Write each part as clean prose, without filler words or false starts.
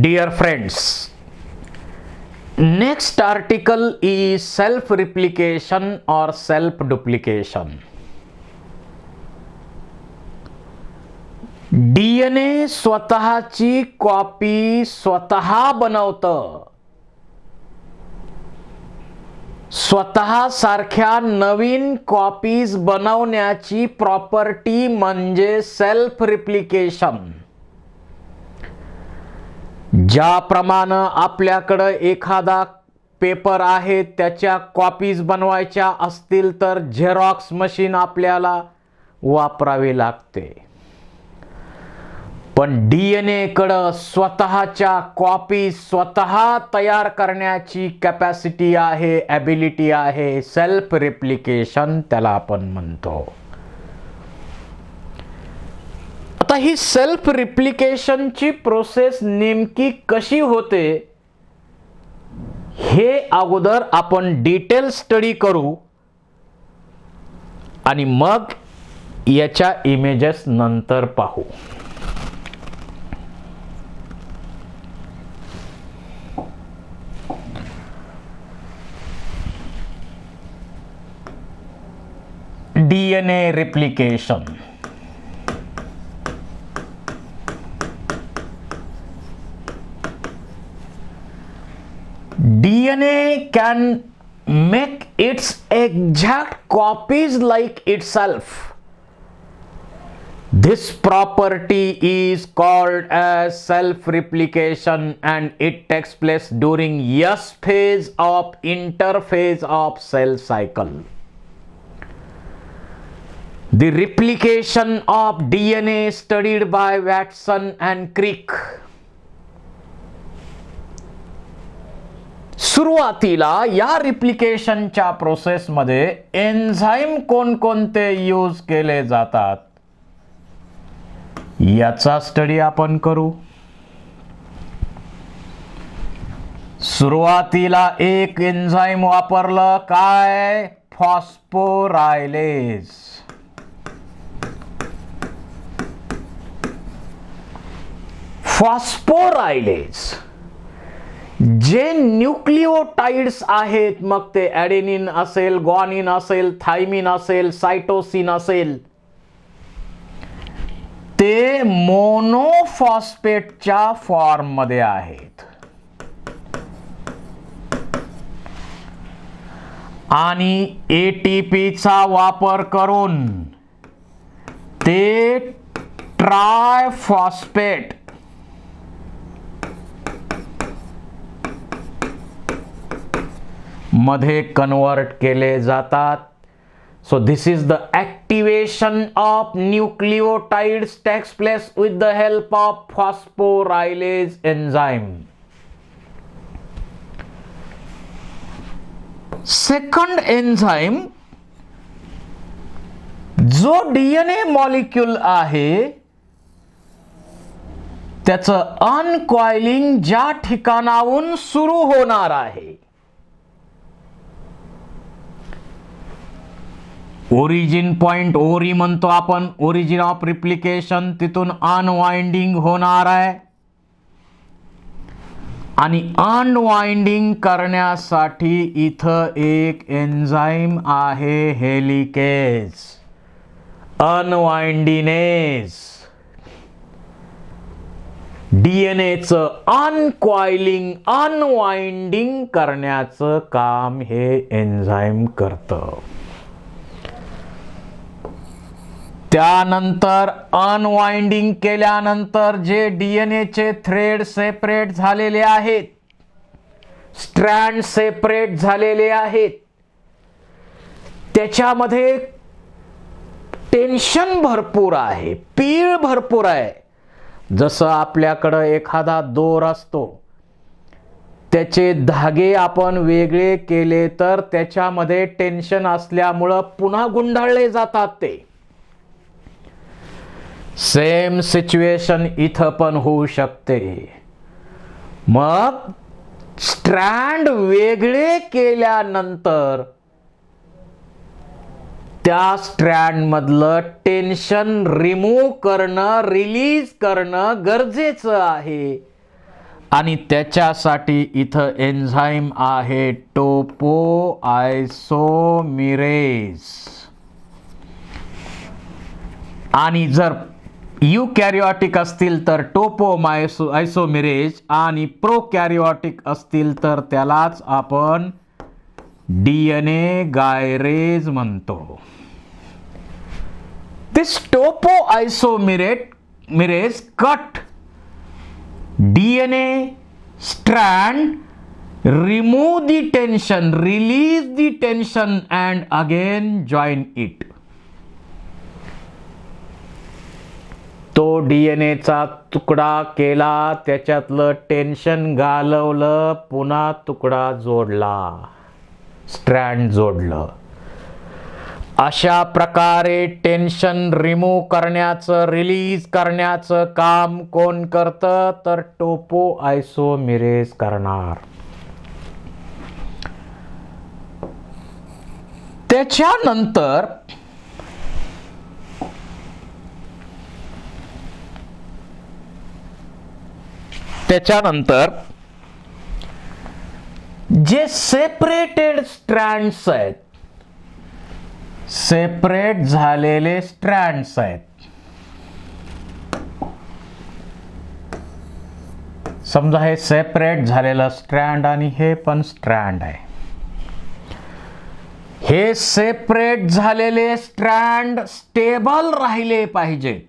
Dear friends, next article is self-replication or self-duplication. DNA स्वतःची copy स्वतः बनवतं. स्वतः सारख्या नवीन कॉपीज बनवण्याची प्रॉपर्टी म्हणजे सेल्फ रिप्लिकेशन. ज्याप्रमाणे आपल्याकडे एखादा पेपर आहे त्याच्या कॉपीज बनवायच्या असतील तर झेरॉक्स मशीन आपल्याला वापरावी लागते. पण DNA कडे स्वतःच्या कॉपी स्वतः तयार करण्याची कॅपॅसिटी आहे, ॲबिलिटी आहे. सेल्फ रिप्लिकेशन त्याला आपण म्हणतो. आता ही सेल्फ रिप्लिकेशनची प्रोसेस नेमकी कशी होते हे अगोदर आपण डिटेल स्टडी करू आणि मग याच्या इमेजेस नंतर पाहू. DNA replication. DNA can make its exact copies like itself. This property is called as self-replication and it takes place during S phase of interphase of cell cycle. The replication of DNA studied by Watson and Crick. सुरुवातीला या रिप्लिकेशनच्या प्रोसेसमध्ये enzyme कोणकोणते use केले जातात याचा study आपण करू. सुरुवातीला एक एन्झाईम वापरलं, काय? फॉस्फोरायलेज. फॉस्फोरायलेज जे न्यूक्लिओटाइड्स आहेत, मग ते ॲडेनिन असेल, ग्वानिन असेल, थायमिन असेल, सायटोसिन असेल, ते मोनोफॉस्फेटच्या फॉर्म मध्ये आहेत. आणि ATPचा वापर करून ते ट्रायफॉस्फेट मध्ये कन्वर्ट केले जातात. So this is the activation of nucleotides takes place with the help of phosphorylase enzyme. Second enzyme जो DNA मॉलिक्यूल आहे त्याचं अनकॉइलिंग ज्या ठिकाणाहून सुरू होणार आहे, ओरिजिन पॉइंट ओरी म्हणतो आपण, ओरिजिन ऑफ रिप्लिकेशन, तिथून अनवाइंडिंग होणार आहे. आणि अनवाइंडिंग करण्यासाठी इथं एक एन्झाईम आहे, हेलिकेज, अनवाइंडिनेज. डीएनएचं अनकॉइलिंग, अनवाइंडिंग करण्याचं काम हे एन्झाईम करतं. त्यानंतर अनवाइंडिंग केल्यानंतर जे डीएनएचे थ्रेड सेपरेट झालेले आहेत, स्ट्रँड सेपरेट झालेले आहेत, त्याच्यामध्ये टेन्शन भरपूर आहे, पीळ भरपूर आहे. जसं आपल्याकडं एखादा दोर असतो, त्याचे धागे आपण वेगळे केले तर त्याच्यामध्ये टेन्शन असल्यामुळं पुन्हा गुंडाळले जातात. ते सेम सिच्युएशन इथं पण होऊ शकते. मग स्ट्रँड वेगळे केल्यानंतर त्या स्ट्रँड मधलं टेन्शन रिमूव्ह करणं, रिलीज करणं गरजेचं आहे. आणि त्याच्यासाठी इथं एन्झाईम आहे टोपो आयसोमिरेज. आणि जर युकॅरियोटिक असतील तर टोपो आयसोमिरेज आणि प्रोकॅरियोटिक असतील तर त्यालाच आपण डीएनए गायरेज म्हणतो. This topoisomerase cut DNA strand, remove the tension, release the tension and again join it. तो डीएनएचा तुकडा केला, त्याच्यातलं टेन्शन घालवलं, पुन्हा तुकडा जोडला, स्ट्रँड जोडलं. अशा प्रकारे टेन्शन रिमूव्ह करण्याचं, रिलीज करण्याचं काम कोण करतं तर टोपो आयसोमिरेज करणार. त्याच्यानंतर जे सेपरेटेड स्ट्रँड्स आहेत, सेपरेट झालेले स्ट्रँड्स आहेत, समजा हे सेपरेट झालेलं स्ट्रँड आणि हे पण स्ट्रँड आहे. हे सेपरेट झालेले स्ट्रँड स्टेबल राहिले पाहिजेत,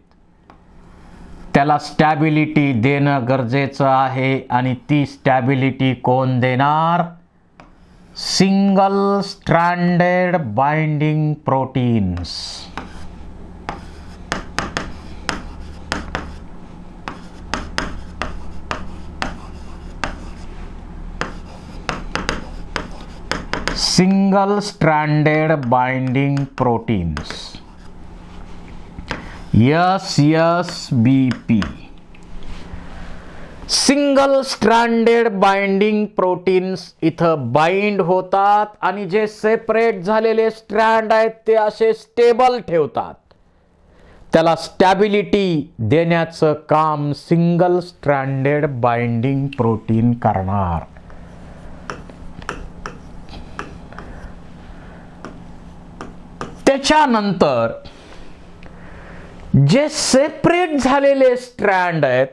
त्याला स्टॅबिलिटी देणं गरजेचं आहे. आणि ती स्टॅबिलिटी कोण देणार? Single stranded binding proteins. Single stranded binding proteins, SSBP. Single stranded binding proteins इथं बाइंड होतात आणि जे सेपरेट झालेले स्ट्रँड आहेत ते असे स्टेबल ठेवतात. त्याला स्टॅबिलिटी देण्याचं काम सिंगल स्ट्रँडेड बाइंडिंग प्रोटीन करणार. त्याच्यानंतर जे सेपरेट झालेले स्ट्रँड आहेत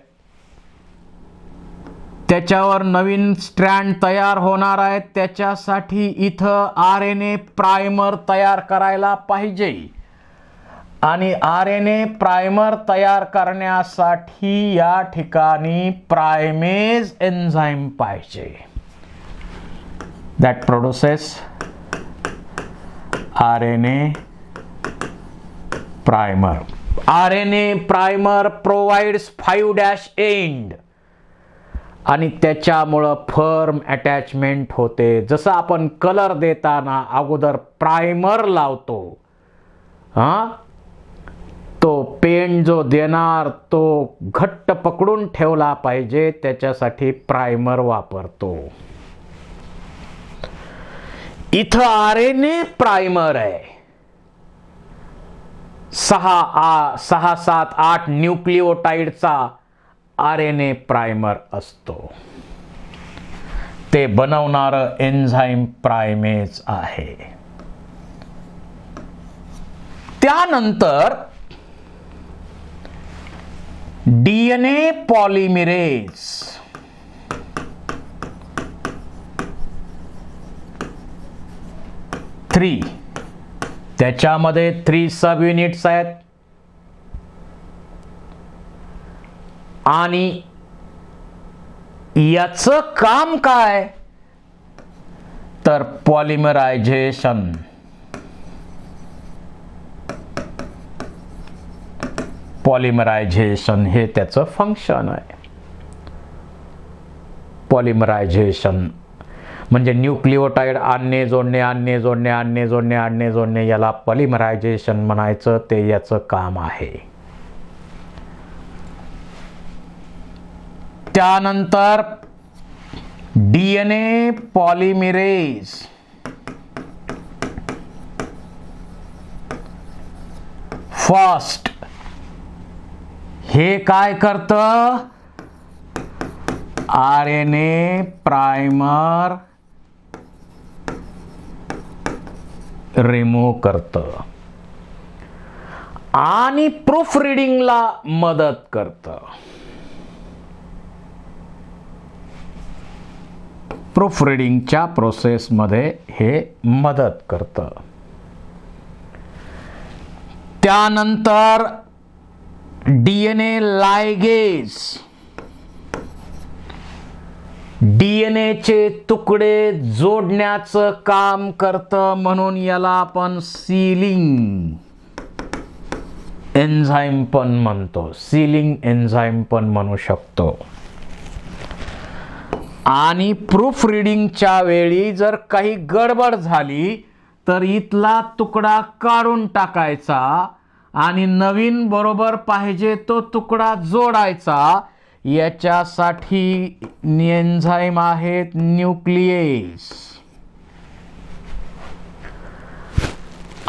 त्याच्यावर नवीन स्ट्रँड तयार होणार आहेत. त्याच्यासाठी इथं RNA प्रायमर तयार करायला पाहिजे. आणि RNA प्रायमर तयार करण्यासाठी या ठिकाणी प्रायमेज एन्झाईम पाहिजे. That produces RNA primer. RNA primer provides 5' end आणि त्याच्यामुळं फर्म अटॅचमेंट होते. जसं आपण कलर देताना अगोदर प्रायमर लावतो, तो पेंट जो देणार तो घट्ट पकडून ठेवला पाहिजे, त्याच्यासाठी प्रायमर वापरतो. इथं RNA प्रायमर आहे. 6, 7, 8 न्यूक्लिओटाइडचा RNA प्रायमर असतो. ते बनवणारं एन्झाईम प्रायमेज आहे. त्यानंतर DNA पॉलिमरेज. त्याच्यामध्ये 3 सब युनिट्स आहेत. आणि याचं काम काय तर पॉलिमरायझेशन. पॉलिमरायझेशन हे त्याचं फंक्शन आहे. पॉलिमरायझेशन म्हणजे न्यूक्लिओटाइड आणणे जोडणे याला पॉलिमरायझेशन म्हणायचं. ते याचं काम आहे. त्यानंतर DNA पॉलिमरेज. हे काय करतं? RNA प्रायमर रिमूव्ह करतं आणि प्रूफ रिडिंगला मदत करतं. प्रूफ रिडिंगच्या प्रोसेसमध्ये हे मदत करतं. त्यानंतर DNA लायगेज DNAचे तुकडे जोडण्याचं काम करतं, म्हणून याला आपण सीलिंग एन्झाईम पण म्हणतो. सीलिंग एन्झाईम पण म्हणू शकतो. आणि प्रूफ रिडिंगच्या वेळी जर काही गडबड झाली तर इथला तुकडा काढून टाकायचा आणि नवीन बरोबर पाहिजे तो तुकडा जोडायचा. याच्यासाठी एन्झाईम आहेत न्यूक्लियस.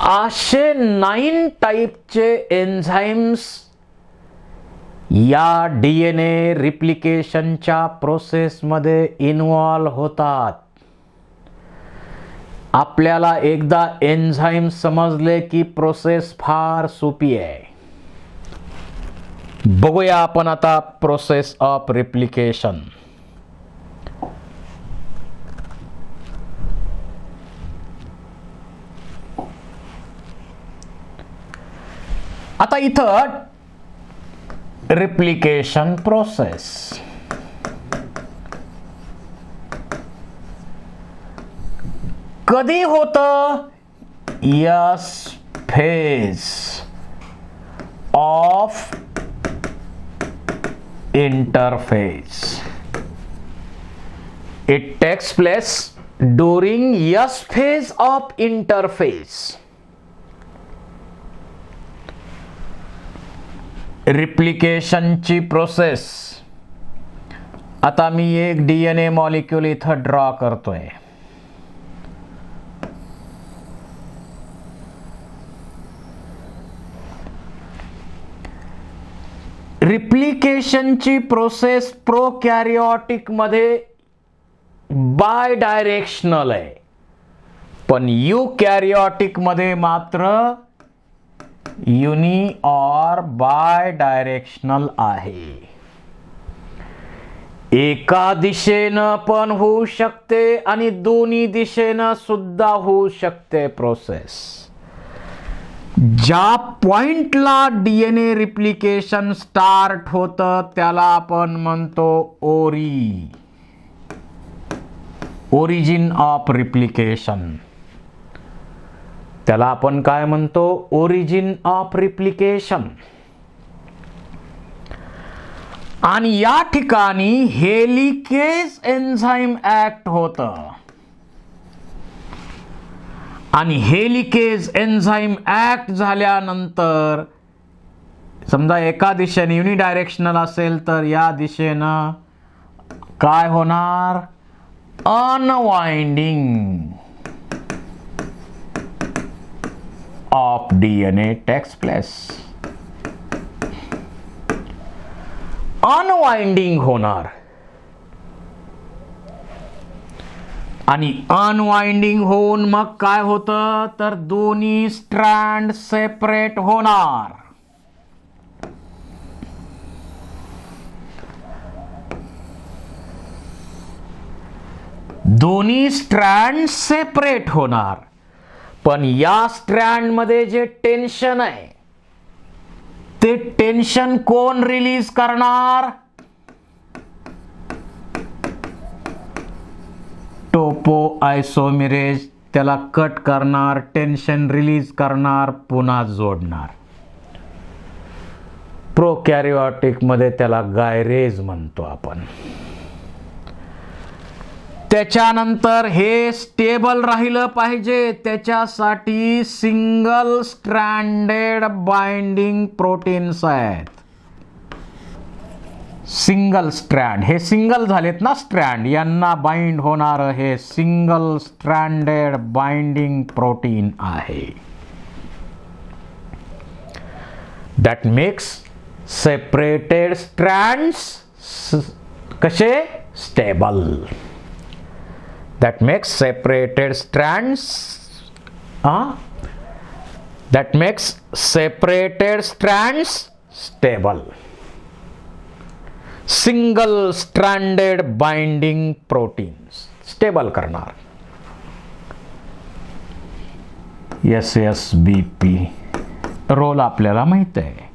असे 9 टाईपचे एन्झाईम्स या DNA रिप्लिकेशनच्या प्रोसेसमध्ये इन्व्हॉल्व होतात. आपल्याला एकदा एन्झाईम समजले की प्रोसेस फार सोपी आहे. बघूया आपण आता प्रोसेस ऑफ रिप्लिकेशन. आता इथं रिप्लिकेशन प्रोसेस कधी होतं? S phase of interface. It takes place during S phase of interface. रिप्लिकेशनची प्रोसेस. आता मी एक DNA मॉलिक्यूल इथं ड्रॉ करतोय. रिप्लिकेशनची प्रोसेस प्रोकॅरियोटिक मध्ये बाय डायरेक्शनल आहे, पण युकॅरियोटिक मध्ये मात्र युनि और बाय डायरेक्शनल आहे. एका दिशेनं पण होऊ शकते आणि दोन्ही दिशेनं सुद्धा होऊ शकते प्रोसेस. ज्या पॉइंटला DNA रिप्लिकेशन स्टार्ट होतं त्याला आपण म्हणतो ओरिजिन ऑफ रिप्लिकेशन. त्याला आपण काय म्हणतो? Origin of replication. आणि या ठिकाणी हेलिकेज एन्झाईम ऍक्ट होतं. आणि हेलिकेज एन्झाईम ऍक्ट झाल्यानंतर समजा एका दिशेने युनिडायरेक्शनल असेल तर या दिशेनं काय होणार? Unwinding of DNA takes place. Unwinding होणार. आणि अनवाइंडिंग होऊन मग काय होतं तर दोन्ही स्ट्रँड सेपरेट होणार. दोन्ही स्ट्रँड सेपरेट होणार. पण या स्ट्रँड मध्ये जे टेन्शन आहे ते टेन्शन कोण रिलीज करणार? टोपो आयसोमेरेज त्याला कट करणार, टेन्शन रिलीज करणार, पुन्हा जोडणार. प्रोकॅरियोटिक मध्ये त्याला गायरेज म्हणतो आपण. त्याच्यानंतर हे स्टेबल राहिलं पाहिजे त्याच्यासाठी सिंगल स्ट्रँडेड बाइंडिंग प्रोटीन्स आहेत. सिंगल स्ट्रँड, हे सिंगल झालेत ना स्ट्रँड, यांना बाइंड होणार हे सिंगल स्ट्रँडेड बाइंडिंग प्रोटीन आहे. दॅट मेक्स सेपरेटेड स्ट्रँड्स कसे stable. That makes separated strands stable. Single stranded binding proteins stable करणार. SSBP रोल आपल्याला माहित आहे.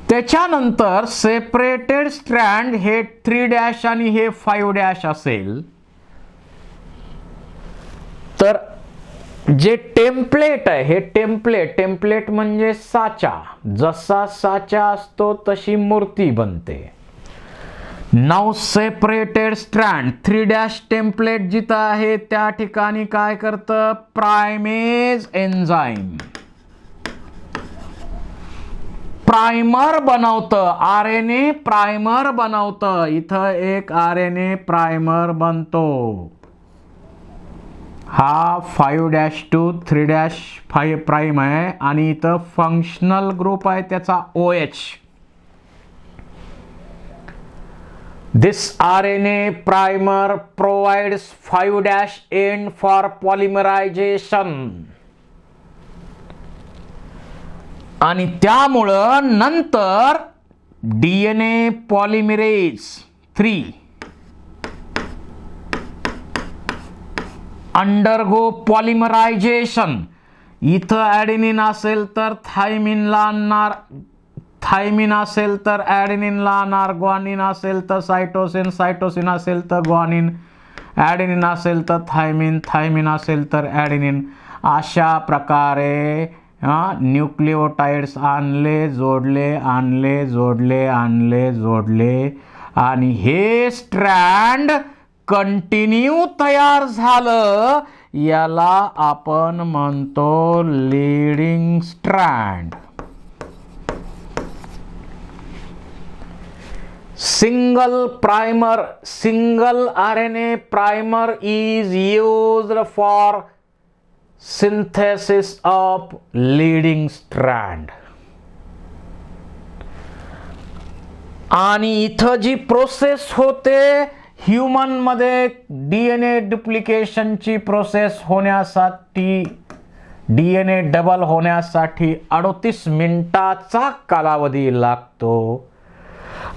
त्याच्यानंतर सेपरेटेड स्ट्रँड हे 3' आणि हे 5' असेल तर जे टेम्पलेट आहे हे टेम्पलेट म्हणजे साचा. जसा साचा असतो तशी मूर्ती बनते. नाउ सेपरेटेड स्ट्रँड 3' टेम्पलेट जिथं आहे त्या ठिकाणी काय करतं, प्रायमेज एन्झाईम प्राइमर बनवतं. RNA प्राइमर बनवतं. इथं एक RNA प्राइमर बनतो. हा 5' to 3' प्राइम आहे आणि इथं फंक्शनल ग्रुप आहे त्याचा OH. This RNA primer provides 5' end for polymerization. आणि त्यामुळं नंतर DNA पॉलिमरेज 3 अंडरगो पॉलिमरायझेशन. इथं ॲडेनिन असेल तर थायमिनला आणणार, थायमिन असेल तर ॲडेनिनला आणणार, ग्वानिन असेल तर सायटोसिन, सायटोसिन असेल तर ग्वानिन, ॲडेनिन असेल तर थायमिन, थायमिन असेल तर ॲडेनिन. अशा प्रकारे न्यूक्लिओटाइड्स आणले जोडले आणले जोडले आणले जोडले आणि हे स्ट्रँड कंटिन्यू तयार झालं. याला आपण म्हणतो leading strand. single RNA primer is used for synthesis of leading strand. आणि इथं जी प्रोसेस होते ह्यूमन मध्ये DNA डुप्लिकेशनची प्रोसेस होण्यासाठी, DNA डबल होण्यासाठी 38 मिनिटाचा कालावधी लागतो.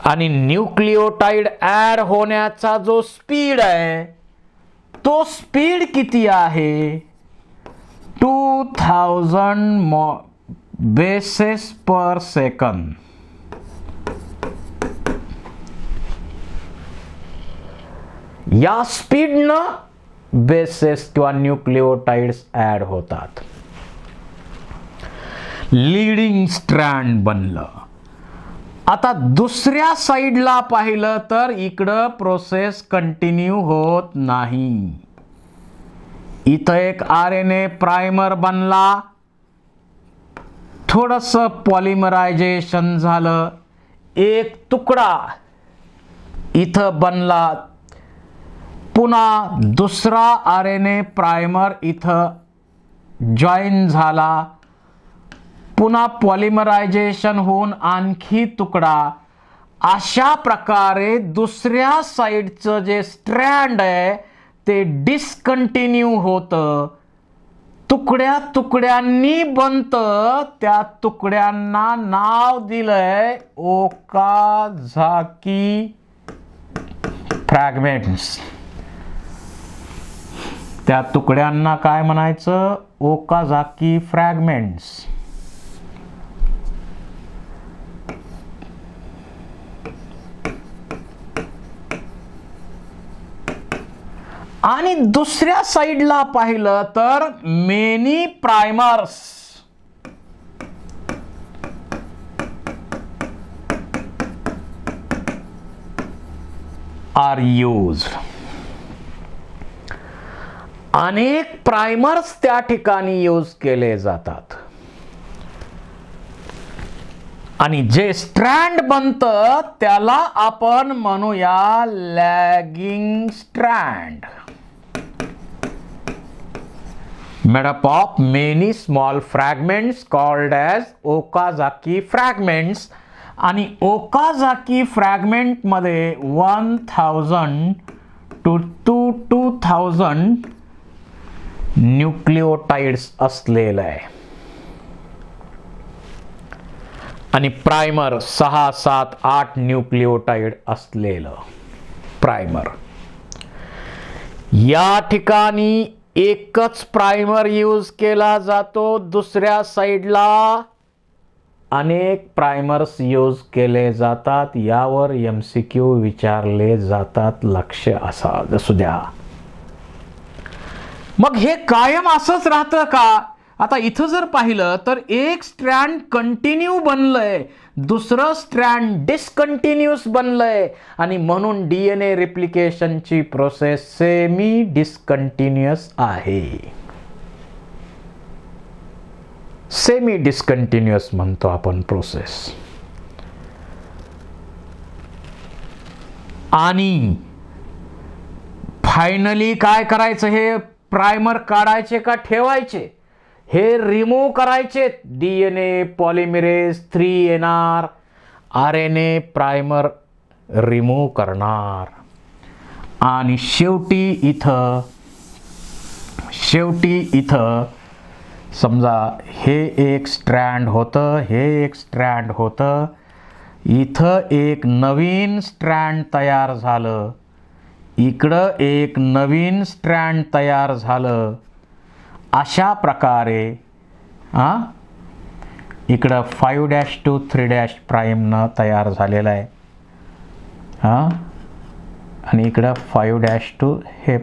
आणि न्यूक्लिओटाइड ऍड होण्याचा जो स्पीड आहे तो स्पीड किती आहे, 2000 बेसेस पर सेकंद. या स्पीडनं बेसेस किंवा न्यूक्लिओटाइड्स ऍड होतात. लीडिंग स्ट्रँड बनलं. आता दुसऱ्या साइडला पाहिलं तर इकडं प्रोसेस कंटिन्यू होत नाही. इथं एक RNA प्राइमर बनला, थोडस पॉलिमरायझेशन झालं, एक तुकडा इथं बनला, पुन्हा दुसरा RNA प्राइमर इथं जॉईन झाला, पुन्हा पॉलिमरायझेशन होऊन आणखी तुकडा. अशा प्रकारे दुसऱ्या साइडचं जे स्ट्रँड आहे ते डिस्कंटिन्यू होतं, तुकड्या तुकड्यांनी बनतं. त्या तुकड्यांना नाव दिलंय ओकाझाकी फ्रॅगमेंट्स. त्या तुकड्यांना काय म्हणायचं, ओकाझाकी फ्रॅगमेंट्स. आणि दुसऱ्या साइडला पाहिलं तर मेनी प्राइमर्स आर यूज्ड. अनेक प्राइमर्स त्या ठिकाणी यूज केले जातात. आणि जे स्ट्रँड बनतं त्याला आपण म्हणूया lagging strand. made up of many small fragments called as Okazaki fragments. आणि ओकाजाकी फ्रॅगमेंटमध्ये 1000 to 2000 न्यूक्लिओटाइड्स असलेलं आहे आणि प्रायमर 6, 7, 8 न्यूक्लिओटाइड असलेलं प्रायमर. या ठिकाणी एकच प्रायमर यूज केला जातो, दुसऱ्या साईडला अनेक प्रायमर्स यूज केले जातात. यावर MCQ विचारले जातात, लक्ष असू द्या. मग हे कायम असंच राहतं का? आता इथं जर पाहिलं तर एक स्ट्रँड कंटिन्यू बनलंय, दुसरं स्ट्रँड डिस्कंटिन्यूस बनलंय आणि म्हणून DNA रिप्लिकेशनची प्रोसेस सेमी डिस्कंटिन्युअस आहे. सेमी डिस्कंटिन्युअस म्हणतो आपण प्रोसेस. आणि फायनली काय करायचं? हे प्रायमर काढायचे का ठेवायचे? हे रिमूव्ह करायचे. DNA पॉलिमरेज 3 येणार, RNA प्रायमर रिमूव्ह करणार आणि शेवटी इथं समजा हे एक स्ट्रँड होतं, हे एक स्ट्रँड होतं, इथं एक नवीन स्ट्रँड तयार झालं, इकडं एक नवीन स्ट्रँड तयार झालं. अशा प्रकारे इकडं 5' to 3' प्राईमनं तयार झालेलं आहे आणि इकडं 5' to हे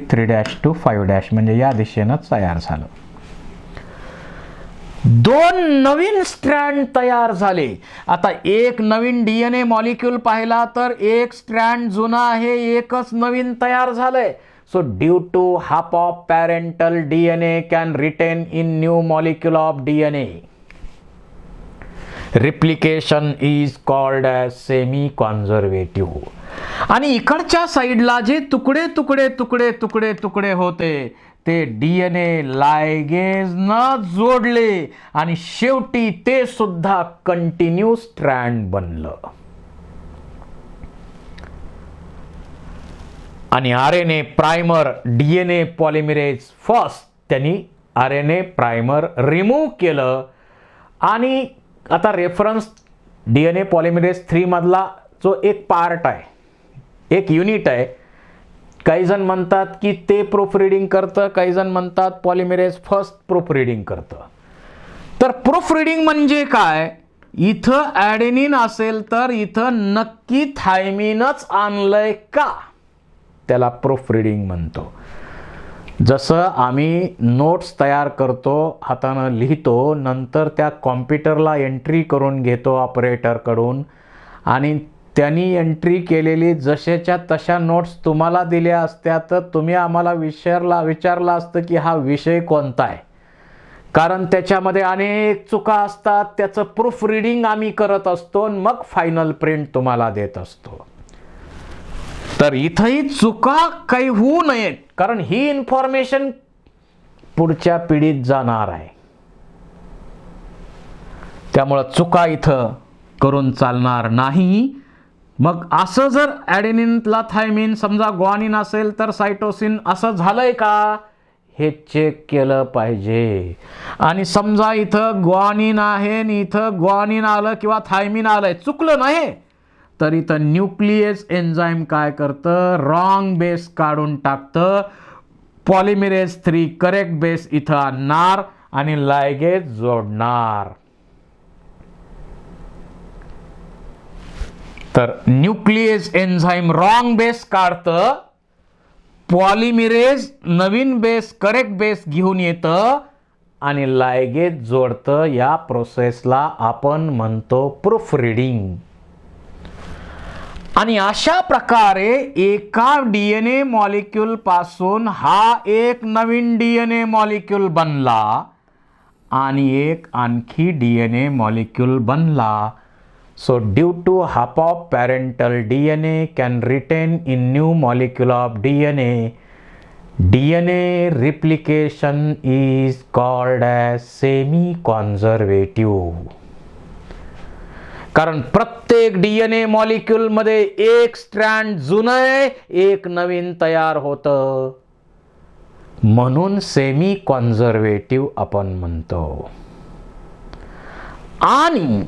3' to 5' म्हणजे या दिशेनं तयार झालं. 2 नवीन स्ट्रँड तयार झाले. आता एक नवीन DNA मॉलिक्यूल पाहिला तर एक स्ट्रँड जुना आहे, एकच नवीन तयार झालंय. So due to half of parental DNA can retain in new molecule of DNA. Replication is called as semi-conservative. आणि इकडच्या साईडला जे तुकडे होते ते DNA लायगेज न जोडले आणि शेवटी ते सुद्धा कंटिन्यू स्ट्रँड बनलं. आणि RNA primer DNA polymerase first त्यांनी RNA प्रायमर रिमूव्ह केलं आणि आता रेफरन्स DNA पॉलिमरेज 3 मधला जो एक पार्ट आहे, एक युनिट आहे, काही जण म्हणतात की ते प्रूफ रीडिंग करतं, काही जण म्हणतात पॉलिमरेज फर्स्ट प्रूफ रीडिंग करतं. तर प्रूफ रीडिंग म्हणजे काय? इथं ॲडेनिन असेल तर इथं नक्की थायमिनच आणलंय का, त्याला प्रूफ रीडिंग म्हणतो. जसं आम्ही नोट्स तयार करतो, हातानं लिहितो, नंतर त्या कॉम्प्युटरला एंट्री करून घेतो ऑपरेटरकडून आणि त्यांनी एंट्री केलेली जशाच्या तशा नोट्स तुम्हाला दिल्या असत्या तर तुम्ही आम्हाला विचारलं असतं की हा विषय कोणता आहे, कारण त्याच्यामध्ये अनेक चुका असतात. त्याचं प्रूफ रीडिंग आम्ही करत असतो, मग फायनल प्रिंट तुम्हाला देत असतो. तर इथंही चुका काही होऊ नयेत, कारण ही इन्फॉर्मेशन पुढच्या पिढीत जाणार आहे. त्यामुळं चुका इथं करून चालणार नाही. मग असं जर ॲडेनिनला थायमिन, समजा ग्वानिन असेल तर सायटोसिन, असं झालंय का हे चेक केलं पाहिजे. आणि समजा इथं ग्वानिन आहे आणि इथं ग्वानिन आलं किंवा थायमिन आलंय, चुकलं नाही, तर इथं न्यूक्लियस एन्झाईम काय करतं, रॉंग बेस काढून टाकतं, पॉलिमरेज 3 करेक्ट बेस इथं आणणार आणि लायगेज जोडणार. तर न्यूक्लियस एन्झाईम रॉंग बेस काढतं, पॉलिमरेज नवीन बेस करेक्ट बेस घेऊन येतं आणि लायगेज जोडतं. या प्रोसेसला आपण म्हणतो प्रूफ रीडिंग. आणि अशा प्रकारे एका DNA मॉलिक्यूल पासून हा एक नवीन DNA मॉलिक्यूल बनला आणि एक आणखी DNA मॉलिक्यूल बनला. So due to half of parental DNA can retain in new molecule of DNA. DNA replication is called as semi-conservative. कारण प्रत्येक डीएनए मॉलिक्यूल मध्ये एक स्ट्रँड जुनं आहे, एक नवीन तयार होतं. म्हणून सेमी कॉन्झर्वेटिव्ह आपण म्हणतो. आणि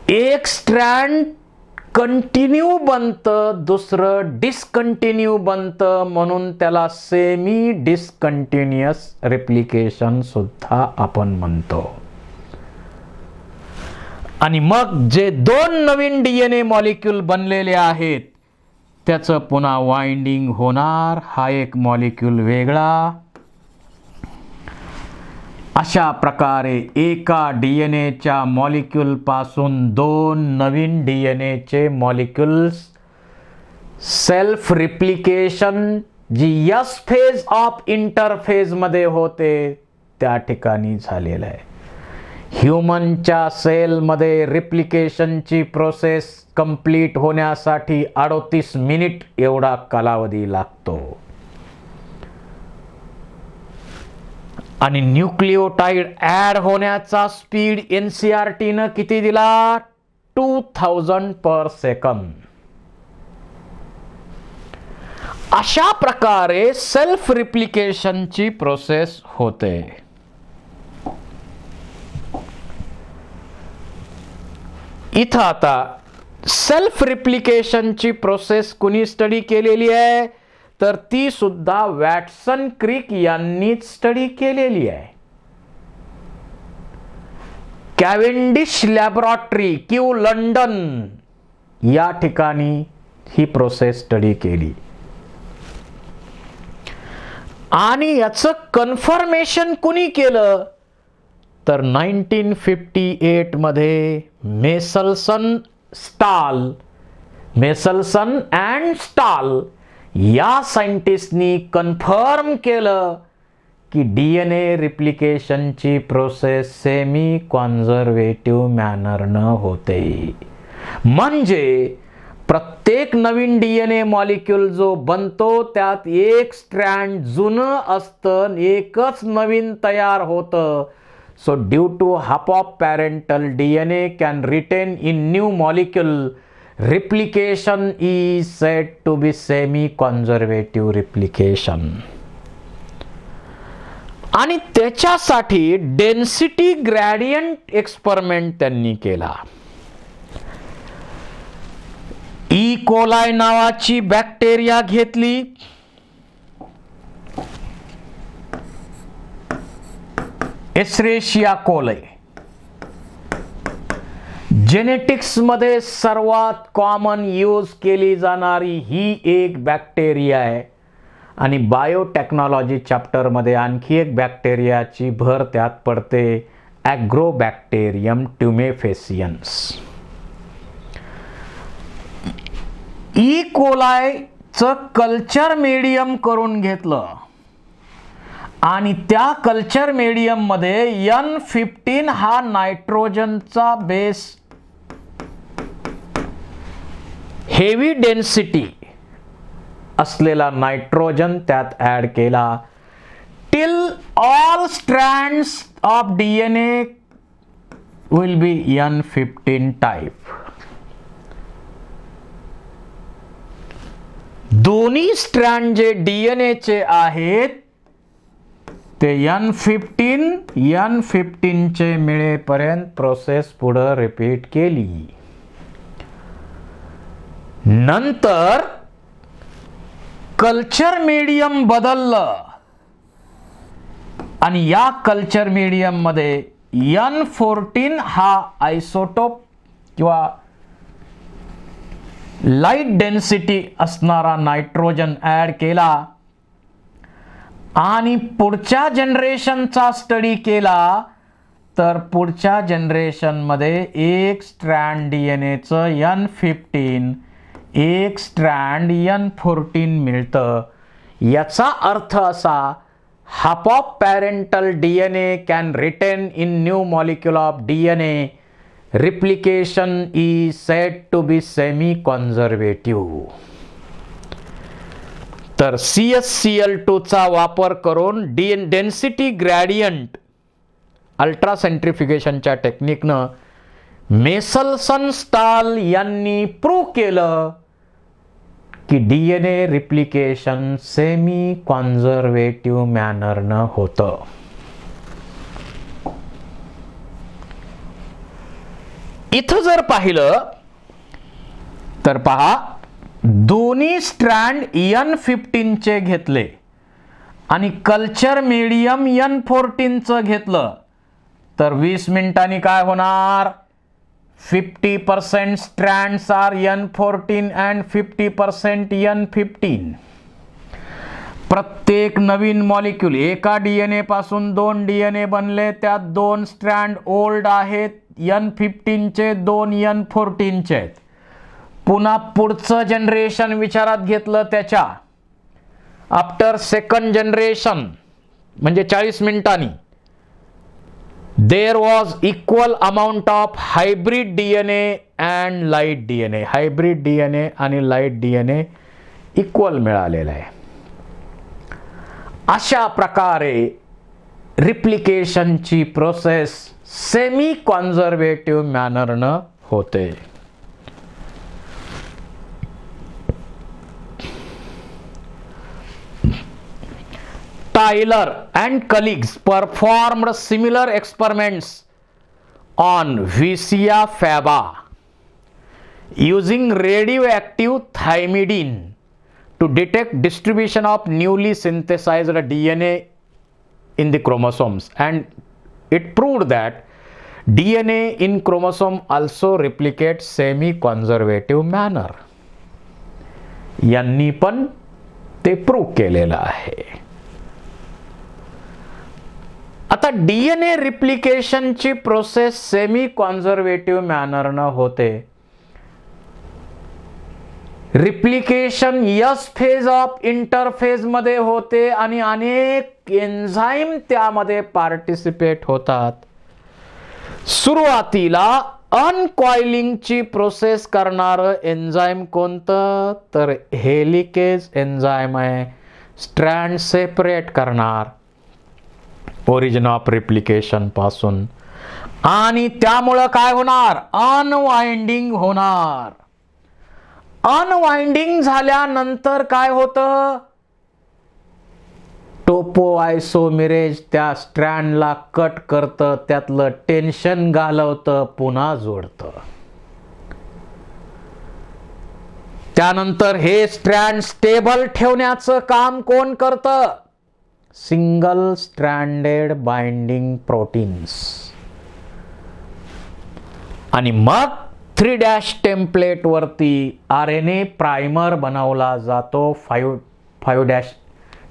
एक स्ट्रँड कंटिन्यू बनतं, दुसरं डिसकंटिन्यू बनतं, म्हणून त्याला सेमी डिसकंटिन्युअस रेप्लिकेशन सुद्धा आपण म्हणतो. आणि मग जे दोन नवीन डीएनए मॉलिक्यूल बनलेले आहेत त्याचं पुन्हा वाइंडिंग होणार, हा एक मॉलिक्यूल वेगळा. अशा प्रकारे एका डीएनएच्या मॉलिक्यूल पासून दोन नवीन डीएनएचे मॉलिक्यूल्स सेल्फ रिप्लिकेशन जी एस फेज ऑफ इंटरफेज मध्ये होते त्या ठिकाणी झालेलं आहे. ह्यूमनच्या सेलमध्ये रिप्लिकेशनची प्रोसेस कंप्लीट होण्यासाठी 38 मिनिट एवढा कालावधी लागतो. आणि न्यूक्लिओटाइड ऍड होण्याचा स्पीड एनसीआरटीनं किती दिला? 2000 पर सेकंद. अशा प्रकारे सेल्फ रिप्लिकेशनची प्रोसेस होते. इथं आता सेल्फ रिप्लिकेशनची प्रोसेस कुणी स्टडी केलेली आहे? तर ती सुद्धा वॅटसन क्रिक यांनीच स्टडी केलेली आहे. कॅव्हेंडिश लॅबोरेटरी क्यू लंडन या ठिकाणी ही प्रोसेस स्टडी केली. आणि याचं कन्फर्मेशन कुणी केलं? तर 1958 मध्ये मेसलसन अँड स्टाल या सायंटिस्टनी कन्फर्म केलं की डीएनए रिप्लिकेशनची प्रोसेस सेमी कॉन्झर्वेटिव्ह मॅनरनं होते. म्हणजे प्रत्येक नवीन डीएनए मॉलिक्यूल जो बनतो त्यात एक स्ट्रँड जुनं असतं, एकच नवीन तयार होतं. So due to hapoparental DNA can retain in new molecule, replication is said to be semi-conservative replication. आणि त्याच्यासाठी डेन्सिटी ग्रेडियंट एक्सपेरिमेंट त्यांनी केला. ई कोलाय नावाची बॅक्टेरिया घेतली. एस्चेरिशिया कोलाई जेनेटिक्स मध्ये सर्वात कॉमन यूज केली जाणारी ही एक बॅक्टेरिया आहे. आणि बायोटेक्नॉलॉजी चॅप्टर मध्ये आणखी एक बॅक्टेरियाची भर त्यात पडते, ॲग्रोबॅक्टेरियम ट्युमेफेसियन्स. ई कोलायचं कल्चर मीडियम करून घेतलं आणि त्या कल्चर मीडियम मध्ये N15 हा नायट्रोजनचा बेस हेवी डेन्सिटी असलेला नायट्रोजन त्यात ऍड केला. Till all strands of DNA will be N15 type. दोन्ही स्ट्रँड जे डीएनए चे आहेत ते N15 चे मिळेपर्यंत प्रोसेस पुढे रिपीट केली. नंतर कल्चर मीडियम बदललं आणि या कल्चर मीडियम मध्ये N14 हा आयसोटोप किंवा लाईट डेन्सिटी असणारा नायट्रोजन ऍड केला आणि पुढच्या जनरेशनचा स्टडी केला. तर पुढच्या जनरेशन मध्ये एक स्ट्रँड डीएनएचं N15, एक स्ट्रँड N14 मिळतं. याचा अर्थ असा, हापोपॅरेंटल DNA can retain in new molecule of DNA. Replication is said to be semi conservative. तर CsCl2 चा वापर करून डेन्सिटी ग्रेडियंट अल्ट्रा सेंट्रिफ्युगेशनच्या टेक्निकनं मेसलसन स्टाल यांनी प्रूव्ह केलं की DNA रिप्लिकेशन सेमी कॉन्झर्वेटिव्ह मॅनरनं होतं. इथं जर पाहिलं तर पहा, दोन्ही स्ट्रँड N15 चे घेतले आणि कल्चर मीडियम N14 घेतलं तर 20 मिनिटांनी काय होणार? 50% strands are N14 and 50% N15. प्रत्येक नवीन मॉलिक्यूल, एका DNA पासून 2 DNA बनले, त्यात 2 स्ट्रँड ओल्ड आहेत N15 चे, 2 N14 चे आहेत. पुन्हा पुढचं जनरेशन विचारात घेतलं त्याच्या आफ्टर सेकंड जनरेशन म्हणजे 40 मिनिटांनी there was equal amount of hybrid DNA and light DNA. Hybrid DNA आणि लाईट DNA इक्वल मिळालेला आहे. अशा प्रकारे रिप्लिकेशनची प्रोसेस सेमी कॉन्झर्वेटिव्ह मॅनरनं होते. Tyler and colleagues performed similar experiments on Vicia faba using radioactive thymidine to detect distribution of newly synthesized DNA in the chromosomes, and it proved that DNA in chromosome also replicates semi-conservative manner. यांनी पण ते prove केलेलं आहे. आता DNA रिप्लिकेशनची process semi conservative मॅनरनं होते. Replication S phase of interphase मध्ये होते आणि अनेक एन्झाईम त्यामध्ये पार्टिसिपेट होतात. सुरुवातीला अनकॉइलिंगची प्रोसेस करणारं एन्झाईम कोणतं? तर हेलिकेज एन्झाईम आहे. स्ट्रँड सेपरेट करणार ओरिजिन ऑफ रिप्लिकेशन पासून, आणि त्यामुळं काय होणार? अनवाइंडिंग होणार. अनवाइंडिंग झाल्यानंतर काय होतं? टोपोआयसोमेरेज त्या स्ट्रँडला कट करतं, त्यातलं टेन्शन घालवतं, पुन्हा जोडतं. त्यानंतर हे स्ट्रँड स्टेबल ठेवण्याचं काम कोण करतं? Single stranded binding proteins. आणि मग 3' टेम्पलेट वरती RNA प्रायमर बनवला जातो. 5'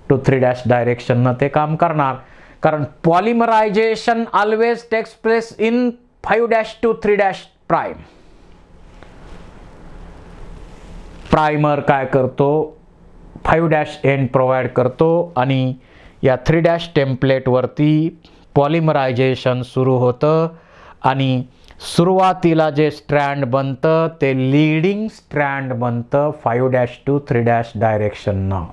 to 3' डायरेक्शननं ते काम करणार, कारण polymerisation always takes place in 5' to 3' prime. Primer काय करतो? 5' एंड प्रोव्हाइड करतो आणि या 3' टेम्पलेट वरती पॉलिमरायझेशन सुरू होतं आणि सुरुवातीला जे स्ट्रँड बनतं ते लीडिंग स्ट्रँड बनतं 5' to 3' डायरेक्शननं.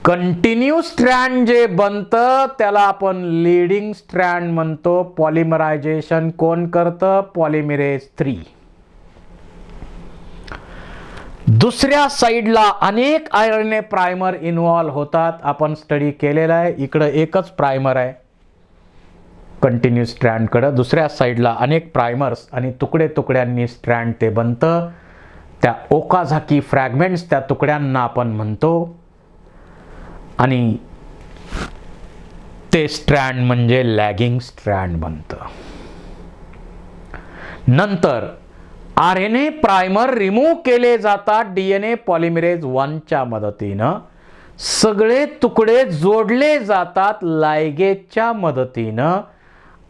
कंटिन्यू स्ट्रँड जे बनतं त्याला आपण लीडिंग स्ट्रँड म्हणतो. पॉलिमरायझेशन कोण करतं? पॉलिमरेज 3. दुसऱ्या साईडला अनेक RNA प्रायमर इन्व्हॉल्व होतात. आपण स्टडी केलेला आहे. इकडं एकच प्रायमर आहे कंटिन्यू स्ट्रँडकडं. दुसऱ्या साईडला अनेक प्रायमर्स आणि तुकडे तुकड्यांनी स्ट्रँड ते बनतं. त्या ओकाझाकी फ्रॅगमेंट्स त्या तुकड्यांना आपण म्हणतो आणि ते स्ट्रँड म्हणजे लॅगिंग स्ट्रँड बनतं. नंतर RNA प्रायमर रिमूव्ह केले जातात DNA पॉलिमरेज 1च्या मदतीनं. सगळे तुकडे जोडले जातात लायगेजच्या मदतीनं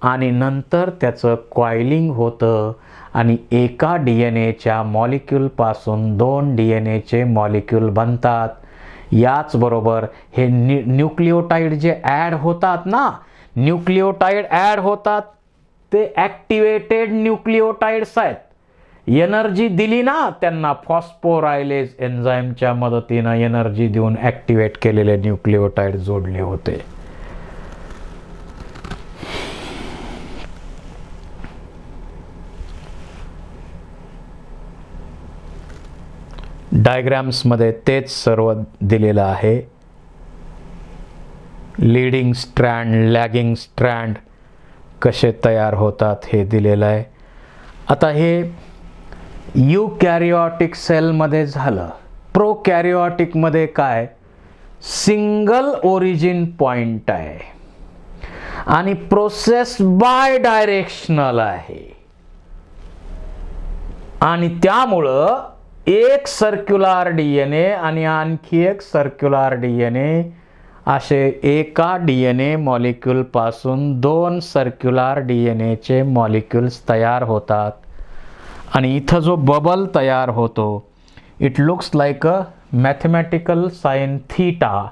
आणि नंतर त्याचं कॉइलिंग होतं आणि एका DNAच्या मॉलिक्यूलपासून 2 DNAचे मॉलिक्यूल बनतात. याचबरोबर हे न्यूक्लिओटाइड जे ॲड होतात ना, न्यूक्लिओटाइड ॲड होतात ते ॲक्टिवेटेड न्यूक्लिओटाइड्स आहेत. एनर्जी दिली ना त्यांना, फॉस्फोरायलेज एन्झाईमच्या मदतीनं एनर्जी देऊन ॲक्टिवेट केलेले न्यूक्लिओटाइड जोडले होते. डायग्राम्समध्ये तेच सर्व दिलेलं आहे. लीडिंग स्ट्रँड, लॅगिंग स्ट्रँड कसे तयार होतात हे दिलेलं आहे. आता हे युकॅरिओटिक सेलमध्ये झालं. प्रोकॅरिओटिकमध्ये काय, सिंगल ओरिजिन पॉइंट आहे आणि प्रोसेस बाय डायरेक्शनल आहे आणि त्यामुळं एक सर्क्युलर डीएनए आणि आणखी एक सर्क्युलर डीएनए असे एका डीएनए मॉलिक्यूल पासून 2 सर्क्युलर डीएनएचे मॉलिक्युल्स तयार होतात आणि इथं जो बबल तयार होतो it looks like a mathematical sine theta,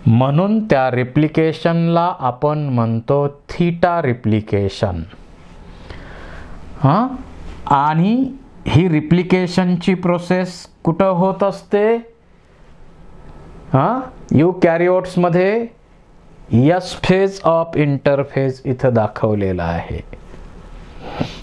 म्हणून त्या रिप्लिकेशनला आपण म्हणतो थीटा रिप्लिकेशन. आणि ही रिप्लिकेशनची प्रोसेस कुठं होत असते, युकॅरिओट्समध्ये एस फेज ऑफ इंटरफेज इथं दाखवलेला आहे.